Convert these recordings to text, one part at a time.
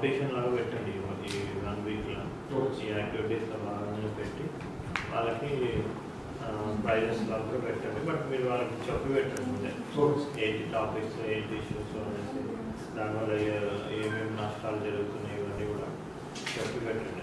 Competition లాగా పెట్టండి ఈ 1 వీక్లో ఈ యాక్టివిటీస్లో భాగంగా పెట్టి వాళ్ళకి ప్రైజెస్ లాగా కూడా పెట్టండి. బట్ మీరు వాళ్ళకి చెప్పి పెట్టండి ముందే ఏంటి టాపిక్స్ ఏంటి ఇష్యూస్ అనేసి దానివల్ల ఏమేమి నష్టాలు జరుగుతున్నాయి ఇవన్నీ కూడా చెప్పి పెట్టండి.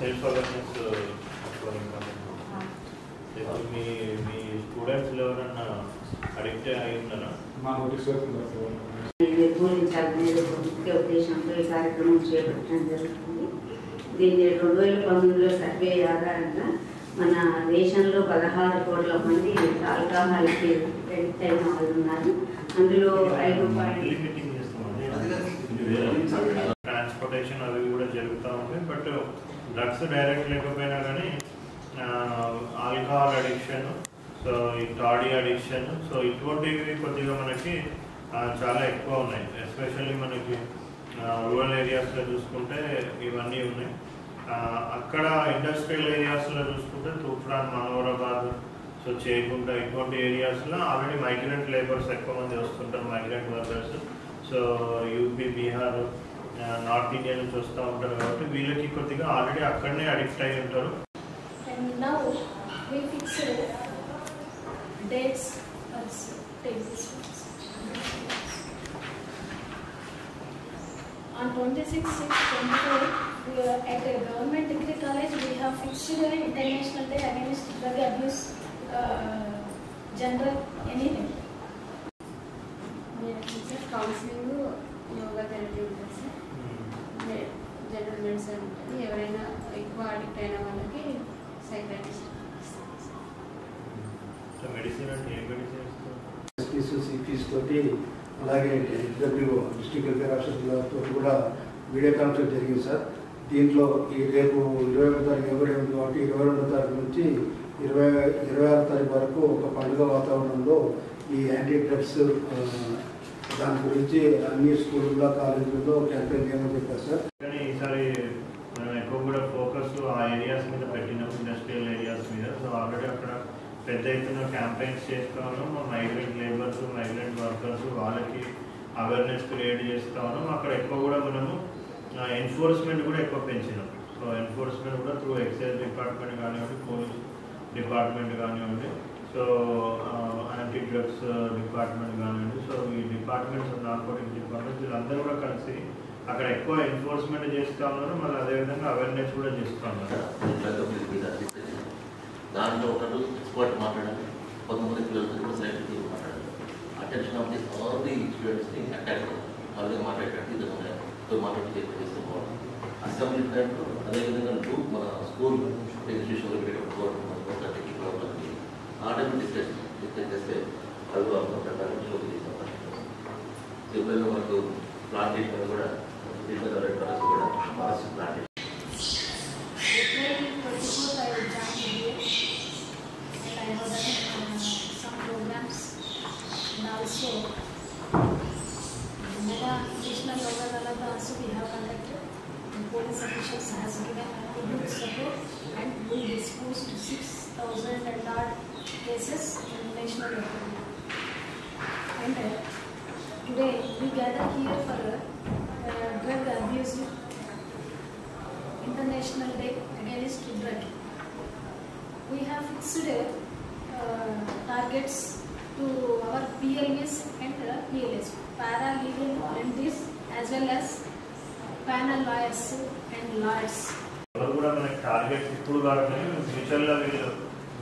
సెల్ఫ్ అవేర్నెస్ మీ స్టూడెంట్స్లో ఎవరన్నా అడిక్ట్ అయి ఉన్నారా? నిర్మూలించాలనే ముఖ్య ఉద్దేశంతో ఈ కార్యక్రమం చేపట్టడం జరుగుతుంది. దీన్ని 2019లో సర్వే ఆధారంగా మన దేశంలో 16 కోట్ల మంది ఆల్కహాల్కి అడిక్ట్ అయిన వాళ్ళు ఉన్నారు. అందులో 5 ట్రాన్స్పోర్టేషన్ అవి కూడా జరుగుతూ ఉంటాయి. బట్ డ్రగ్స్ డైరెక్ట్ లేకపోయినా కానీ ఆల్కహాల్ అడిక్షన్, సో ఈ టాడీ అడిక్షన్, సో ఇటువంటివి కొద్దిగా మనకి చాలా ఎక్కువ ఉన్నాయి. ఎస్పెషల్లీ మనకి రూరల్ ఏరియాస్లో చూసుకుంటే ఇవన్నీ ఉన్నాయి. అక్కడ ఇండస్ట్రియల్ ఏరియాస్లో చూసుకుంటే తూప్రాన్, మనోహరాబాద్, సో చేయకుండా ఇటువంటి ఏరియాస్లో ఆల్రెడీ మైగ్రెంట్ లేబర్స్ ఎక్కువ మంది వస్తుంటారు, migrant workers. So UP, Bihar, north India నుంచి వస్తూ ఉంటారు కాబట్టి వీళ్ళకి కొద్దిగా ఆల్రెడీ అక్కడనే అడిక్ట్ అయి ఉంటారు. On 26/6/24 at a government degree college we have fixed an International Day against drug abuse, general anything. Counselling, yoga therapy ఉంటుంది సార్, జనరల్ మెడిసిన్ ఉంటుంది. ఎవరైనా ఎక్కువ అడిక్ట్ అయిన వాళ్ళకి సైకాట్రిస్ట్ మెడిసిన్ అంటే ఏ మెడిసిన్ సిపిస్ తోటి అలాగే డబ్ల్యూ డిస్ట్రిక్ట్ వెల్ఫేర్ ఆఫీసర్లతో కూడా వీడియో కాన్ఫరెన్స్ జరిగింది సార్. దీంట్లో ఈ రేపు 21వ తారీఖు ఎవరు ఉంది కాబట్టి 22వ తారీఖు నుంచి 26వ తారీఖు వరకు ఒక పండుగ వాతావరణంలో ఈ యాంటీ డ్రగ్స్ దాని గురించి అన్ని స్కూళ్ళలో, కాలేజీలలో క్యాంపెయిన్ చేయమని చెప్పారు సార్. కానీ ఈసారి మనం ఎక్కువ కూడా ఫోకస్ ఆ ఏరియాస్ మీద పెట్టినాం, ఇండస్ట్రియల్ ఏరియాస్ మీద. సో ఆల్రెడీ అక్కడ పెద్ద ఎత్తున క్యాంపెయిన్స్ చేస్తూ ఉన్నాం. మైగ్రెంట్ లేబర్స్, మైగ్రెంట్ వర్కర్స్ వాళ్ళకి అవేర్నెస్ క్రియేట్ చేస్తూ ఉన్నాం. అక్కడ ఎక్కువ కూడా మనము ఎన్ఫోర్స్మెంట్ కూడా ఎక్కువ పెంచినాం. సో ఎన్ఫోర్స్మెంట్ కూడా త్రూ ఎక్సైజ్ డిపార్ట్మెంట్ కానివ్వండి, పోలీస్ డిపార్ట్మెంట్ కానివ్వండి, సో యాంటీ డ్రగ్స్ డిపార్ట్మెంట్ కానివ్వండి, సో ఈ డిపార్ట్మెంట్స్, నార్కోటిక్ డిపార్ట్మెంట్స్ వీళ్ళందరూ కూడా కలిసి అక్కడ ఎక్కువ ఎన్ఫోర్స్మెంట్ చేస్తూ ఉన్నారు. మళ్ళీ అదేవిధంగా అవేర్నెస్ కూడా చేస్తూ ఉన్నారు. దాంట్లో ఒకరు ఎక్స్పర్ట్ మాట్లాడాలి, 11 పిల్లలతో కూడా సైంటిఫిక్ మాట్లాడాలి. Attention of the all the స్టూడెంట్స్ని అటాక్ వాళ్ళకి మాట్లాడేటట్టు ఇద్దరు మాట్లాడి చేస్తూ పోవడం. అసెంబ్లీ టైంలో అదేవిధంగా మన స్కూల్ ఎగ్జిబిషన్లో పెట్టేటప్పుడు వాళ్ళకి ఆ టైంలో డిస్కస్ చేస్తే వాళ్ళు ప్రకారం షోకి తీసుకుంటారు. సిబ్బంది మనకు ప్లాంటేషన్ కూడా కూడా plantation also Mega National Yoga Dalada also we have conducted. The police officials has given good support and we disposed 6,000 and odd cases in National Yoga. And today we gather here for drug abuse International Day against drug. We have fixed targets to our PLVs and PLS, paralegal volunteers as well as panel lawyers and lawyers. ఎవరు కూడా మనకి targets ఇప్పుడు కాకుండా ఫ్యూచర్లో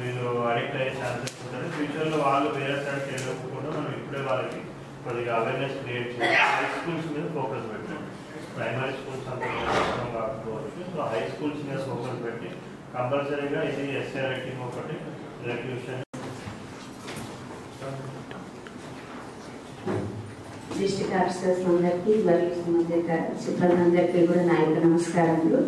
వీళ్ళు addict అయ్యే chances ఉంటుంది. ఫ్యూచర్లో వాళ్ళు వేరే సైడ్ చేయకుండా మనం ఇప్పుడే వాళ్ళకి కొద్దిగా అవేర్నెస్ క్రియేట్ చేయాలి. హై స్కూల్స్ మీద ఫోకస్ పెట్టాం. ప్రైమరీ స్కూల్స్ అంతా కాకపోవచ్చు, సో హై స్కూల్స్ మీద ఫోకస్ పెట్టి కంపల్సరీగా ఇది ఎస్ఐ రైటింగ్ ఒకటి ఎలక్యూషన్. డిస్ట్రిక్ట్ ఆఫీసర్స్ అందరికీ మరియు సంబంధిత సిబ్బంది అందరికీ కూడా నా యొక్క నమస్కారములు.